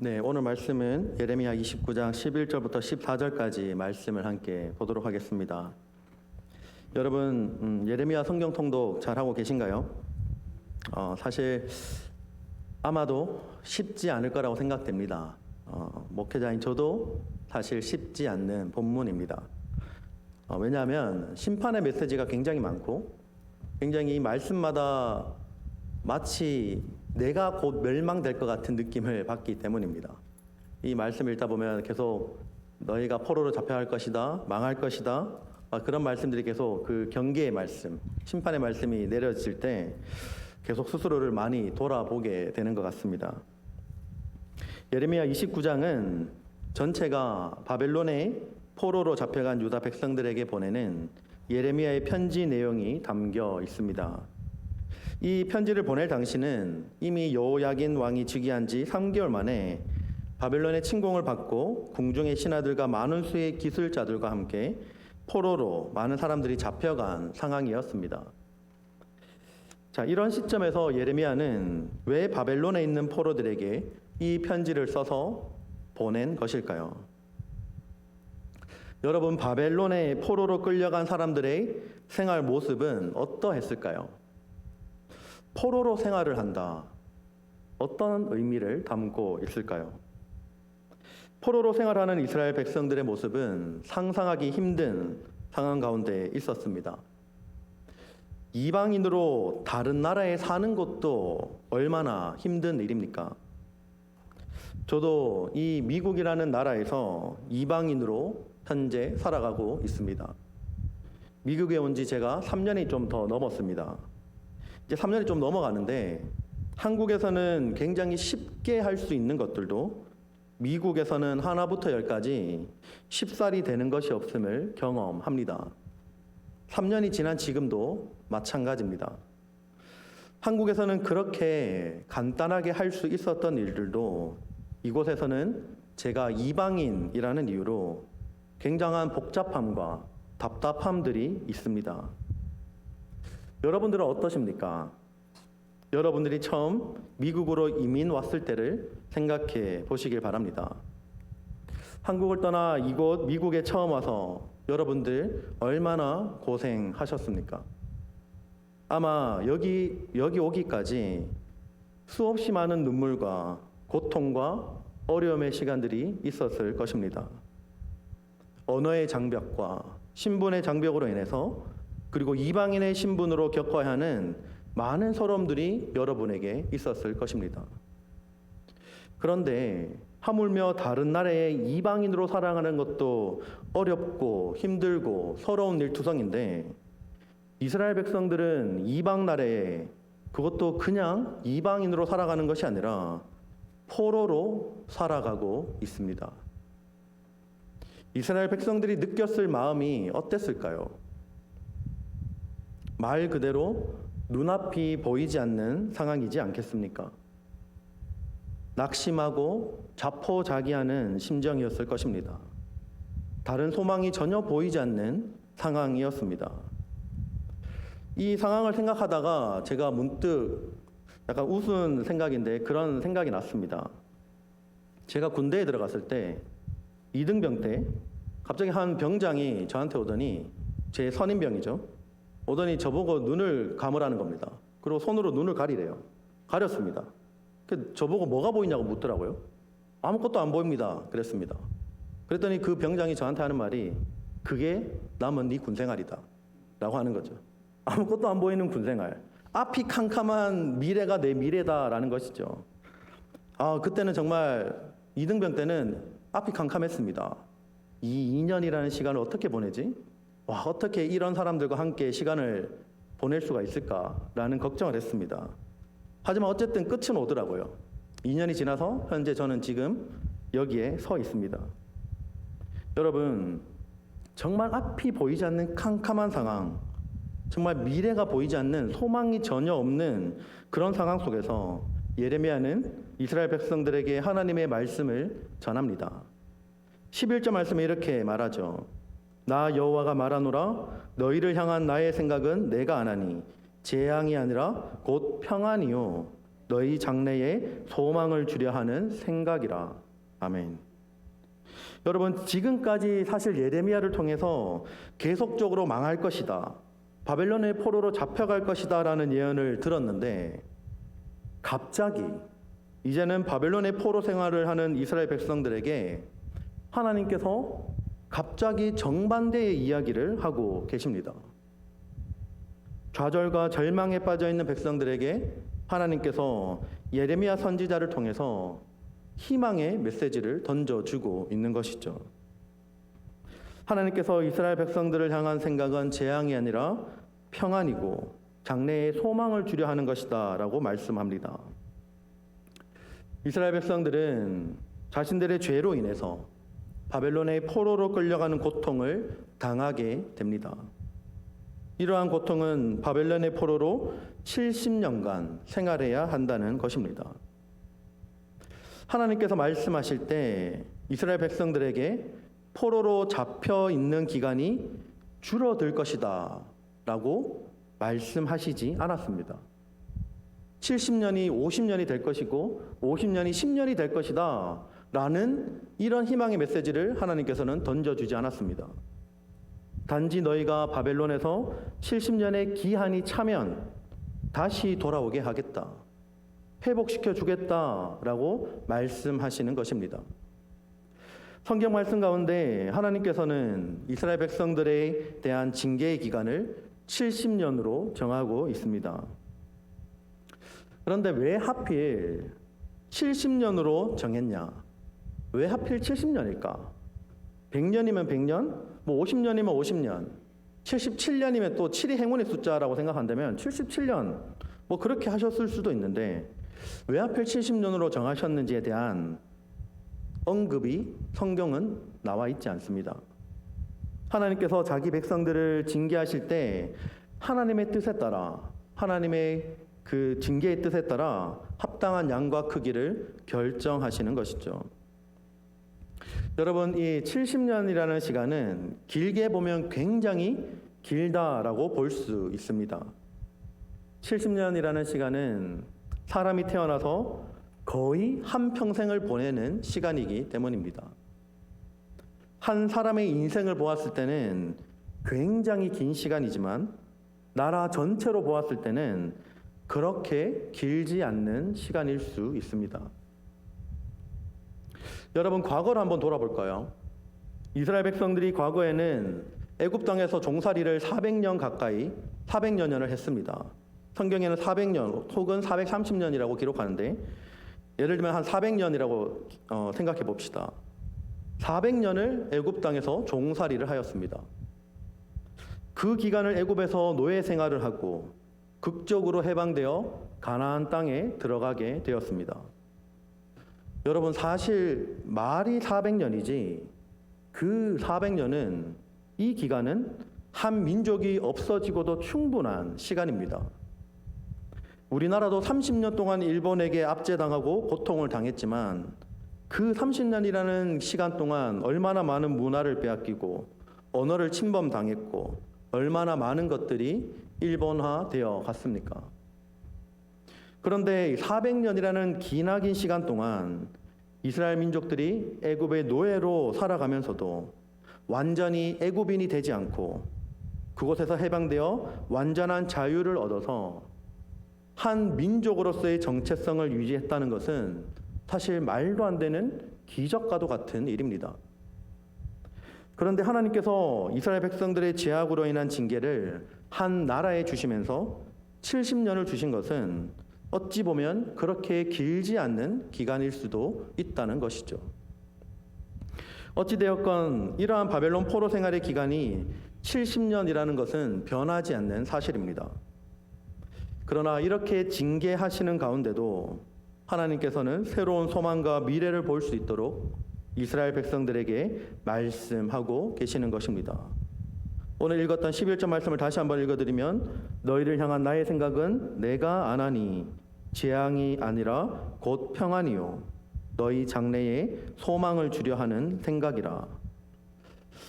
네, 오늘 말씀은 예레미야 29장 11절부터 14절까지 말씀을 함께 보도록 하겠습니다. 여러분, 예레미야 성경 통독 잘하고 계신가요? 사실 아마도 쉽지 않을 거라고 생각됩니다. 목회자인 저도 사실 쉽지 않는 본문입니다. 왜냐하면 심판의 메시지가 굉장히 많고 굉장히 이 말씀마다 마치 내가 곧 멸망될 것 같은 느낌을 받기 때문입니다. 이 말씀을 읽다 보면 계속 너희가 포로로 잡혀야 할 것이다, 망할 것이다, 그런 말씀들이 계속 그 경계의 말씀, 심판의 말씀이 내려질 때 계속 스스로를 많이 돌아보게 되는 것 같습니다. 예레미야 29장은 전체가 바벨론의 포로로 잡혀간 유다 백성들에게 보내는 예레미야의 편지 내용이 담겨 있습니다. 이 편지를 보낼 당시는 이미 여호야긴 왕이 즉위한 지 3개월 만에 바벨론의 침공을 받고 궁중의 신하들과 많은 수의 기술자들과 함께 포로로 많은 사람들이 잡혀간 상황이었습니다. 자, 이런 시점에서 예레미야는 왜 바벨론에 있는 포로들에게 이 편지를 써서 보낸 것일까요? 여러분, 바벨론의 포로로 끌려간 사람들의 생활 모습은 어떠했을까요? 포로로 생활을 한다. 어떤 의미를 담고 있을까요? 포로로 생활하는 이스라엘 백성들의 모습은 상상하기 힘든 상황 가운데 있었습니다. 이방인으로 다른 나라에 사는 것도 얼마나 힘든 일입니까? 저도 이 미국이라는 나라에서 이방인으로 현재 살아가고 있습니다. 미국에 온 지 제가 3년이 좀 더 넘었습니다. 이제 3년이 좀 넘어가는데 한국에서는 굉장히 쉽게 할 수 있는 것들도 미국에서는 하나부터 열까지 쉽사리 되는 것이 없음을 경험합니다. 3년이 지난 지금도 마찬가지입니다. 한국에서는 그렇게 간단하게 할 수 있었던 일들도 이곳에서는 제가 이방인이라는 이유로 굉장한 복잡함과 답답함들이 있습니다. 여러분들은 어떠십니까? 여러분들이 처음 미국으로 이민 왔을 때를 생각해 보시길 바랍니다. 한국을 떠나 이곳 미국에 처음 와서 여러분들 얼마나 고생하셨습니까? 아마 여기 오기까지 수없이 많은 눈물과 고통과 어려움의 시간들이 있었을 것입니다. 언어의 장벽과 신분의 장벽으로 인해서 그리고 이방인의 신분으로 겪어야 하는 많은 서러움들이 여러분에게 있었을 것입니다. 그런데 하물며 다른 나라의 이방인으로 살아가는 것도 어렵고 힘들고 서러운 일투성인데 이스라엘 백성들은 이방 나라에 그것도 그냥 이방인으로 살아가는 것이 아니라 포로로 살아가고 있습니다. 이스라엘 백성들이 느꼈을 마음이 어땠을까요? 말 그대로 눈앞이 보이지 않는 상황이지 않겠습니까? 낙심하고 자포자기하는 심정이었을 것입니다. 다른 소망이 전혀 보이지 않는 상황이었습니다. 이 상황을 생각하다가 제가 문득 약간 우스운 생각인데 그런 생각이 났습니다. 제가 군대에 들어갔을 때 2등병 때 갑자기 한 병장이 저한테 오더니 제 선임병이죠. 오더니 저보고 눈을 감으라는 겁니다. 그리고 손으로 눈을 가리래요. 가렸습니다. 저보고 뭐가 보이냐고 묻더라고요. 아무것도 안 보입니다. 그랬습니다. 그랬더니 그 병장이 저한테 하는 말이 그게 남은 네 군생활이다 라고 하는 거죠. 아무것도 안 보이는 군생활. 앞이 캄캄한 미래가 내 미래다라는 것이죠. 그때는 정말 2등병 때는 앞이 캄캄했습니다. 이 2년이라는 시간을 어떻게 보내지? 어떻게 이런 사람들과 함께 시간을 보낼 수가 있을까라는 걱정을 했습니다. 하지만 어쨌든 끝은 오더라고요. 2년이 지나서 현재 저는 지금 여기에 서 있습니다. 여러분, 정말 앞이 보이지 않는 캄캄한 상황, 정말 미래가 보이지 않는 소망이 전혀 없는 그런 상황 속에서 예레미야는 이스라엘 백성들에게 하나님의 말씀을 전합니다. 11절 말씀에 이렇게 말하죠. 나 여호와가 말하노라 너희를 향한 나의 생각은 내가 아나니 재앙이 아니라 곧 평안이요 너희 장래에 소망을 주려 하는 생각이라. 아멘. 여러분, 지금까지 사실 예레미야를 통해서 계속적으로 망할 것이다, 바벨론의 포로로 잡혀갈 것이다 라는 예언을 들었는데, 갑자기 이제는 바벨론의 포로 생활을 하는 이스라엘 백성들에게 하나님께서 갑자기 정반대의 이야기를 하고 계십니다. 좌절과 절망에 빠져 있는 백성들에게 하나님께서 예레미야 선지자를 통해서 희망의 메시지를 던져주고 있는 것이죠. 하나님께서 이스라엘 백성들을 향한 생각은 재앙이 아니라 평안이고 장래에 소망을 주려 하는 것이다 라고 말씀합니다. 이스라엘 백성들은 자신들의 죄로 인해서 바벨론의 포로로 끌려가는 고통을 당하게 됩니다. 이러한 고통은 바벨론의 포로로 70년간 생활해야 한다는 것입니다. 하나님께서 말씀하실 때 이스라엘 백성들에게 포로로 잡혀 있는 기간이 줄어들 것이다 라고 말씀하시지 않았습니다. 70년이 50년이 될 것이고 50년이 10년이 될 것이다 라는 이런 희망의 메시지를 하나님께서는 던져주지 않았습니다. 단지 너희가 바벨론에서 70년의 기한이 차면 다시 돌아오게 하겠다, 회복시켜 주겠다라고 말씀하시는 것입니다. 성경 말씀 가운데 하나님께서는 이스라엘 백성들에 대한 징계의 기간을 70년으로 정하고 있습니다. 그런데 왜 하필 70년으로 정했냐? 왜 하필 70년일까? 100년이면 100년, 뭐 50년이면 50년, 77년이면 또 7이 행운의 숫자라고 생각한다면 77년 뭐 그렇게 하셨을 수도 있는데 왜 하필 70년으로 정하셨는지에 대한 언급이 성경은 나와 있지 않습니다. 하나님께서 자기 백성들을 징계하실 때 하나님의 뜻에 따라, 하나님의 그 징계의 뜻에 따라 합당한 양과 크기를 결정하시는 것이죠. 여러분, 이 70년이라는 시간은 길게 보면 굉장히 길다라고 볼 수 있습니다. 70년이라는 시간은 사람이 태어나서 거의 한 평생을 보내는 시간이기 때문입니다. 한 사람의 인생을 보았을 때는 굉장히 긴 시간이지만 나라 전체로 보았을 때는 그렇게 길지 않는 시간일 수 있습니다. 여러분, 과거를 한번 돌아볼까요? 이스라엘 백성들이 과거에는 애굽 땅에서 종살이를 400년 가까이 400여 년을 했습니다. 성경에는 400년 혹은 430년이라고 기록하는데 예를 들면 한 400년이라고 생각해 봅시다. 400년을 애굽 땅에서 종살이를 하였습니다. 그 기간을 애굽에서 노예 생활을 하고 극적으로 해방되어 가나안 땅에 들어가게 되었습니다. 여러분, 사실 말이 400년이지 그 400년은, 이 기간은 한 민족이 없어지고도 충분한 시간입니다. 우리나라도 30년 동안 일본에게 압제당하고 고통을 당했지만 그 30년이라는 시간 동안 얼마나 많은 문화를 빼앗기고 언어를 침범당했고 얼마나 많은 것들이 일본화되어 갔습니까? 그런데 400년이라는 기나긴 시간 동안 이스라엘 민족들이 애굽의 노예로 살아가면서도 완전히 애굽인이 되지 않고 그곳에서 해방되어 완전한 자유를 얻어서 한 민족으로서의 정체성을 유지했다는 것은 사실 말도 안 되는 기적과도 같은 일입니다. 그런데 하나님께서 이스라엘 백성들의 죄악으로 인한 징계를 한 나라에 주시면서 70년을 주신 것은 어찌 보면 그렇게 길지 않는 기간일 수도 있다는 것이죠. 어찌되었건 이러한 바벨론 포로 생활의 기간이 70년이라는 것은 변하지 않는 사실입니다. 그러나 이렇게 징계하시는 가운데도 하나님께서는 새로운 소망과 미래를 볼 수 있도록 이스라엘 백성들에게 말씀하고 계시는 것입니다. 오늘 읽었던 11절 말씀을 다시 한번 읽어드리면, 너희를 향한 나의 생각은 내가 안하니 재앙이 아니라 곧 평안이요 너희 장래에 소망을 주려 하는 생각이라.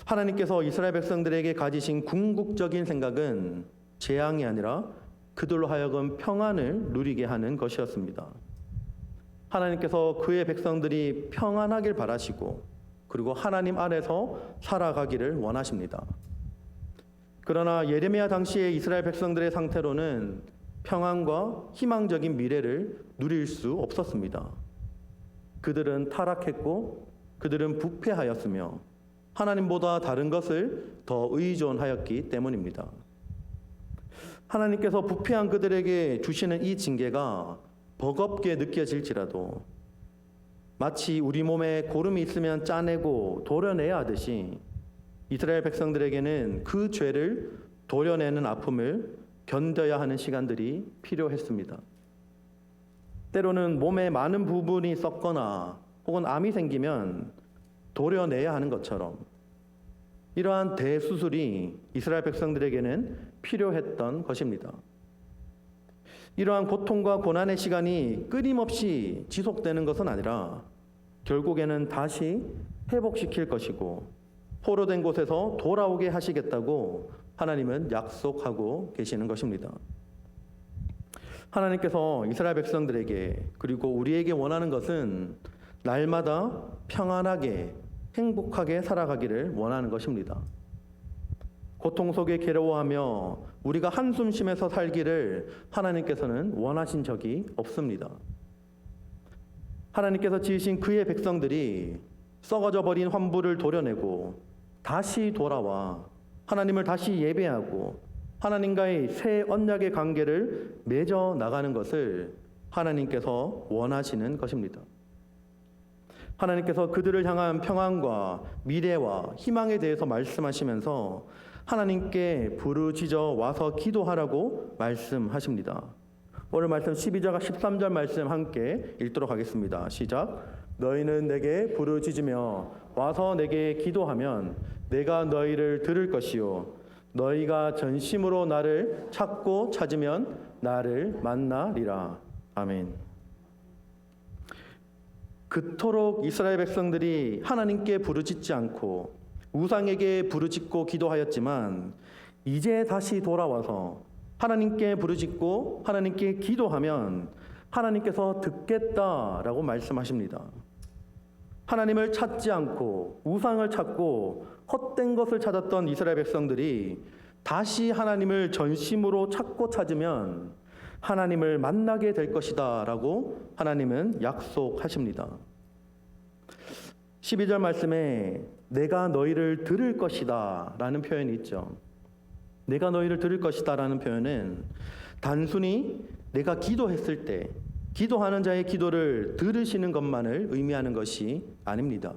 하나님께서 이스라엘 백성들에게 가지신 궁극적인 생각은 재앙이 아니라 그들로 하여금 평안을 누리게 하는 것이었습니다. 하나님께서 그의 백성들이 평안하길 바라시고 그리고 하나님 안에서 살아가기를 원하십니다. 그러나 예레미야 당시의 이스라엘 백성들의 상태로는 평안과 희망적인 미래를 누릴 수 없었습니다. 그들은 타락했고 그들은 부패하였으며 하나님보다 다른 것을 더 의존하였기 때문입니다. 하나님께서 부패한 그들에게 주시는 이 징계가 버겁게 느껴질지라도 마치 우리 몸에 고름이 있으면 짜내고 도려내야 하듯이 이스라엘 백성들에게는 그 죄를 도려내는 아픔을 견뎌야 하는 시간들이 필요했습니다. 때로는 몸의 많은 부분이 썩거나 혹은 암이 생기면 도려내야 하는 것처럼 이러한 대수술이 이스라엘 백성들에게는 필요했던 것입니다. 이러한 고통과 고난의 시간이 끊임없이 지속되는 것은 아니라 결국에는 다시 회복시킬 것이고 포로된 곳에서 돌아오게 하시겠다고 하나님은 약속하고 계시는 것입니다. 하나님께서 이스라엘 백성들에게 그리고 우리에게 원하는 것은 날마다 평안하게 행복하게 살아가기를 원하는 것입니다. 고통 속에 괴로워하며 우리가 한숨 쉬면서 살기를 하나님께서는 원하신 적이 없습니다. 하나님께서 지으신 그의 백성들이 썩어져 버린 환부를 도려내고 다시 돌아와 하나님을 다시 예배하고 하나님과의 새 언약의 관계를 맺어 나가는 것을 하나님께서 원하시는 것입니다. 하나님께서 그들을 향한 평안과 미래와 희망에 대해서 말씀하시면서 하나님께 부르짖어 와서 기도하라고 말씀하십니다. 오늘 말씀 12절과 13절 말씀 함께 읽도록 하겠습니다. 시작. 너희는 내게 부르짖으며 와서 내게 기도하면 내가 너희를 들을 것이요 너희가 전심으로 나를 찾고 찾으면 나를 만나리라. 아멘. 그토록 이스라엘 백성들이 하나님께 부르짖지 않고 우상에게 부르짖고 기도하였지만 이제 다시 돌아와서 하나님께 부르짖고 하나님께 기도하면 하나님께서 듣겠다라고 말씀하십니다. 하나님을 찾지 않고 우상을 찾고 헛된 것을 찾았던 이스라엘 백성들이 다시 하나님을 전심으로 찾고 찾으면 하나님을 만나게 될 것이다 라고 하나님은 약속하십니다. 12절 말씀에 내가 너희를 들을 것이다 라는 표현이 있죠. 내가 너희를 들을 것이다 라는 표현은 단순히 내가 기도했을 때 기도하는 자의 기도를 들으시는 것만을 의미하는 것이 아닙니다.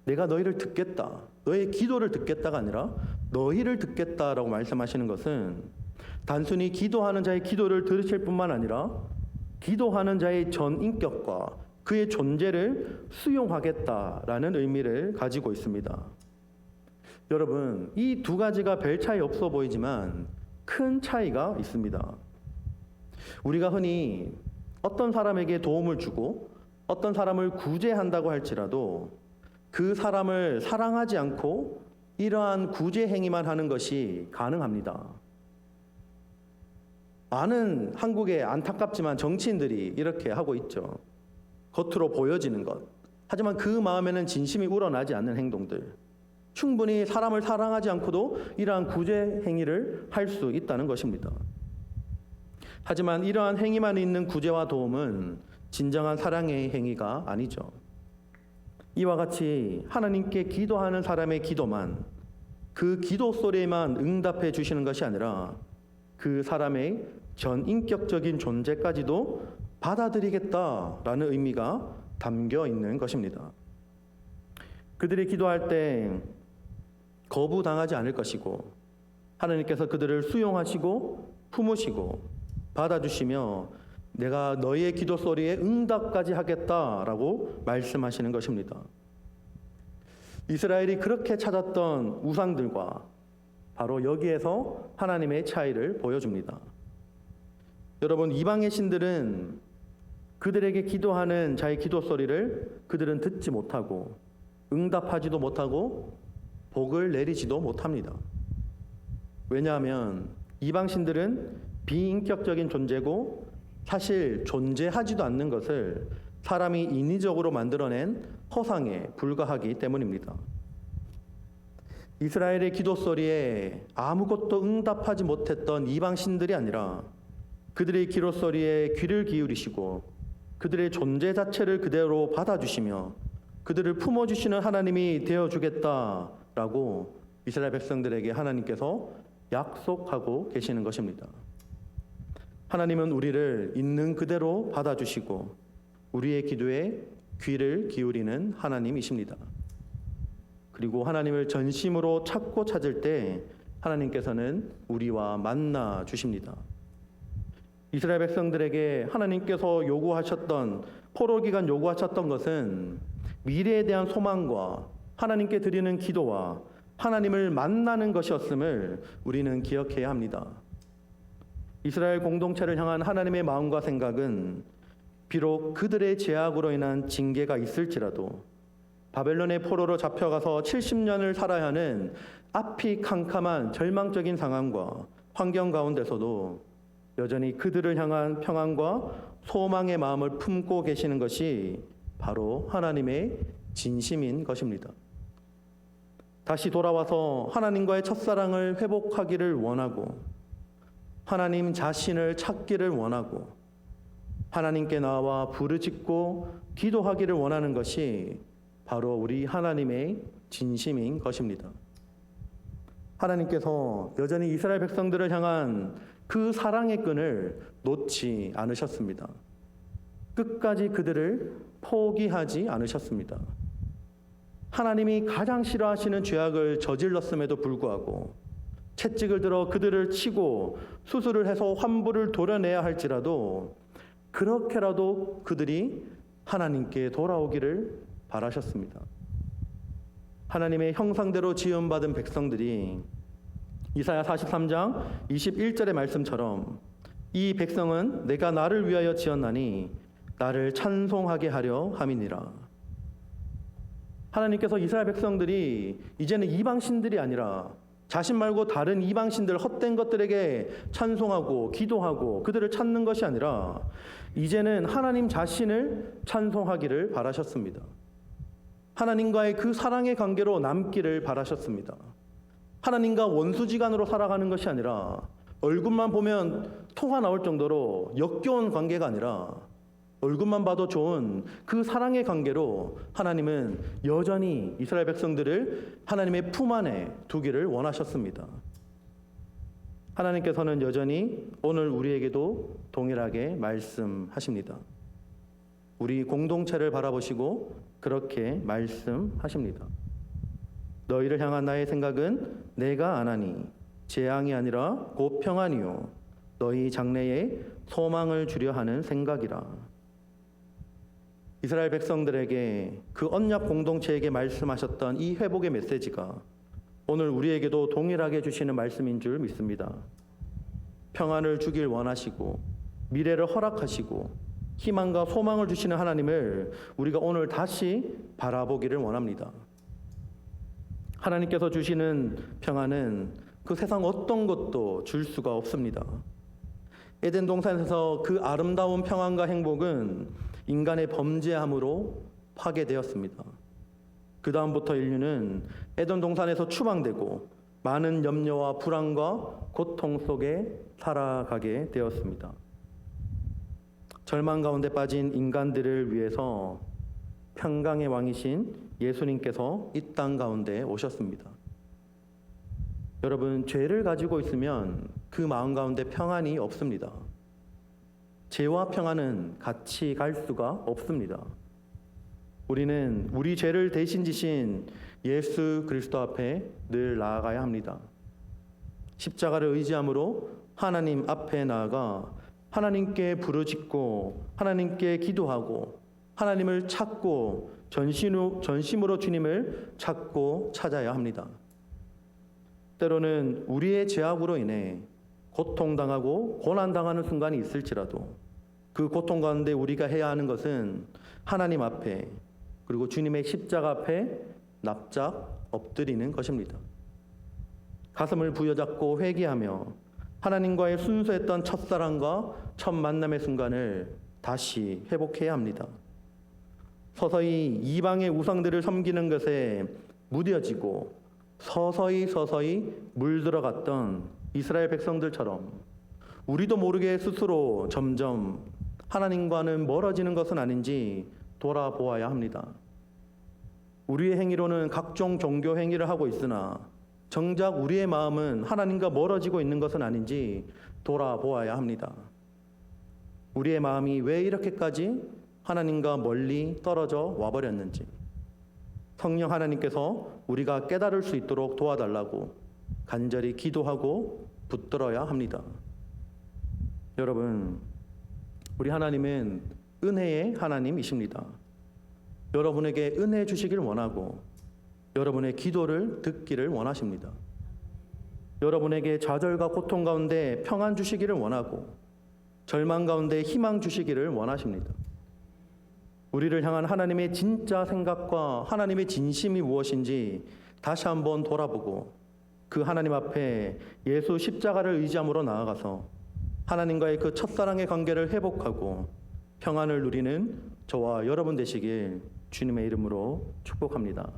내가 너희를 듣겠다, 너의 기도를 듣겠다가 아니라 너희를 듣겠다라고 말씀하시는 것은 단순히 기도하는 자의 기도를 들으실 뿐만 아니라 기도하는 자의 전인격과 그의 존재를 수용하겠다라는 의미를 가지고 있습니다. 여러분, 이 두 가지가 별 차이 없어 보이지만 큰 차이가 있습니다. 우리가 흔히 어떤 사람에게 도움을 주고 어떤 사람을 구제한다고 할지라도 그 사람을 사랑하지 않고 이러한 구제 행위만 하는 것이 가능합니다. 많은 한국의 안타깝지만 정치인들이 이렇게 하고 있죠. 겉으로 보여지는 것. 하지만 그 마음에는 진심이 우러나지 않는 행동들. 충분히 사람을 사랑하지 않고도 이러한 구제 행위를 할 수 있다는 것입니다. 하지만 이러한 행위만 있는 구제와 도움은 진정한 사랑의 행위가 아니죠. 이와 같이 하나님께 기도하는 사람의 기도만, 그 기도 소리에만 응답해 주시는 것이 아니라 그 사람의 전인격적인 존재까지도 받아들이겠다라는 의미가 담겨 있는 것입니다. 그들이 기도할 때 거부당하지 않을 것이고 하나님께서 그들을 수용하시고 품으시고 받아주시며 내가 너희의 기도 소리에 응답까지 하겠다라고 말씀하시는 것입니다. 이스라엘이 그렇게 찾았던 우상들과 바로 여기에서 하나님의 차이를 보여줍니다. 여러분, 이방의 신들은 그들에게 기도하는 자의 기도 소리를 그들은 듣지 못하고 응답하지도 못하고 복을 내리지도 못합니다. 왜냐하면 이방 신들은 비인격적인 존재고 사실 존재하지도 않는 것을 사람이 인위적으로 만들어낸 허상에 불과하기 때문입니다. 이스라엘의 기도 소리에 아무것도 응답하지 못했던 이방 신들이 아니라 그들의 기도 소리에 귀를 기울이시고 그들의 존재 자체를 그대로 받아주시며 그들을 품어주시는 하나님이 되어주겠다라고 이스라엘 백성들에게 하나님께서 약속하고 계시는 것입니다. 하나님은 우리를 있는 그대로 받아주시고 우리의 기도에 귀를 기울이는 하나님이십니다. 그리고 하나님을 전심으로 찾고 찾을 때 하나님께서는 우리와 만나 주십니다. 이스라엘 백성들에게 하나님께서 요구하셨던 포로 기간 요구하셨던 것은 미래에 대한 소망과 하나님께 드리는 기도와 하나님을 만나는 것이었음을 우리는 기억해야 합니다. 이스라엘 공동체를 향한 하나님의 마음과 생각은 비록 그들의 죄악으로 인한 징계가 있을지라도 바벨론의 포로로 잡혀가서 70년을 살아야 하는 앞이 캄캄한 절망적인 상황과 환경 가운데서도 여전히 그들을 향한 평안과 소망의 마음을 품고 계시는 것이 바로 하나님의 진심인 것입니다. 다시 돌아와서 하나님과의 첫사랑을 회복하기를 원하고 하나님 자신을 찾기를 원하고 하나님께 나와 부르짖고 기도하기를 원하는 것이 바로 우리 하나님의 진심인 것입니다. 하나님께서 여전히 이스라엘 백성들을 향한 그 사랑의 끈을 놓지 않으셨습니다. 끝까지 그들을 포기하지 않으셨습니다. 하나님이 가장 싫어하시는 죄악을 저질렀음에도 불구하고 채찍을 들어 그들을 치고 수술을 해서 환부를 도려내야 할지라도 그렇게라도 그들이 하나님께 돌아오기를 바라셨습니다. 하나님의 형상대로 지음받은 백성들이 이사야 43장 21절의 말씀처럼 이 백성은 내가 나를 위하여 지었나니 나를 찬송하게 하려 함이니라. 하나님께서 이스라엘 백성들이 이제는 이방신들이 아니라 자신 말고 다른 이방신들 헛된 것들에게 찬송하고 기도하고 그들을 찾는 것이 아니라 이제는 하나님 자신을 찬송하기를 바라셨습니다. 하나님과의 그 사랑의 관계로 남기를 바라셨습니다. 하나님과 원수지간으로 살아가는 것이 아니라 얼굴만 보면 토가 나올 정도로 역겨운 관계가 아니라 얼굴만 봐도 좋은 그 사랑의 관계로 하나님은 여전히 이스라엘 백성들을 하나님의 품 안에 두기를 원하셨습니다. 하나님께서는 여전히 오늘 우리에게도 동일하게 말씀하십니다. 우리 공동체를 바라보시고 그렇게 말씀하십니다. 너희를 향한 나의 생각은 내가 아나니 재앙이 아니라 곧 평안이요 너희 장래에 소망을 주려 하는 생각이라. 이스라엘 백성들에게 그 언약 공동체에게 말씀하셨던 이 회복의 메시지가 오늘 우리에게도 동일하게 주시는 말씀인 줄 믿습니다. 평안을 주길 원하시고 미래를 허락하시고 희망과 소망을 주시는 하나님을 우리가 오늘 다시 바라보기를 원합니다. 하나님께서 주시는 평안은 그 세상 어떤 것도 줄 수가 없습니다. 에덴 동산에서 그 아름다운 평안과 행복은 인간의 범죄함으로 파괴되었습니다. 그 다음부터 인류는 에덴 동산에서 추방되고 많은 염려와 불안과 고통 속에 살아가게 되었습니다. 절망 가운데 빠진 인간들을 위해서 평강의 왕이신 예수님께서 이 땅 가운데 오셨습니다. 여러분, 죄를 가지고 있으면 그 마음 가운데 평안이 없습니다. 죄와 평안은 같이 갈 수가 없습니다. 우리는 우리 죄를 대신 지신 예수 그리스도 앞에 늘 나아가야 합니다. 십자가를 의지함으로 하나님 앞에 나아가 하나님께 부르짖고 하나님께 기도하고 하나님을 찾고 전심으로 주님을 찾고 찾아야 합니다. 때로는 우리의 죄악으로 인해 고통당하고 고난당하는 순간이 있을지라도 그 고통 가운데 우리가 해야 하는 것은 하나님 앞에 그리고 주님의 십자가 앞에 납작 엎드리는 것입니다. 가슴을 부여잡고 회개하며 하나님과의 순수했던 첫사랑과 첫 만남의 순간을 다시 회복해야 합니다. 서서히 이방의 우상들을 섬기는 것에 무뎌지고 서서히 물들어갔던 이스라엘 백성들처럼 우리도 모르게 스스로 점점 하나님과는 멀어지는 것은 아닌지 돌아보아야 합니다. 우리의 행위로는 각종 종교 행위를 하고 있으나 정작 우리의 마음은 하나님과 멀어지고 있는 것은 아닌지 돌아보아야 합니다. 우리의 마음이 왜 이렇게까지 하나님과 멀리 떨어져 와버렸는지 성령 하나님께서 우리가 깨달을 수 있도록 도와달라고 간절히 기도하고 붙들어야 합니다. 여러분, 우리 하나님은 은혜의 하나님이십니다. 여러분에게 은혜 주시길 원하고 여러분의 기도를 듣기를 원하십니다. 여러분에게 좌절과 고통 가운데 평안 주시기를 원하고 절망 가운데 희망 주시기를 원하십니다. 우리를 향한 하나님의 진짜 생각과 하나님의 진심이 무엇인지 다시 한번 돌아보고 그 하나님 앞에 예수 십자가를 의지함으로 나아가서 하나님과의 그 첫사랑의 관계를 회복하고 평안을 누리는 저와 여러분 되시길 주님의 이름으로 축복합니다.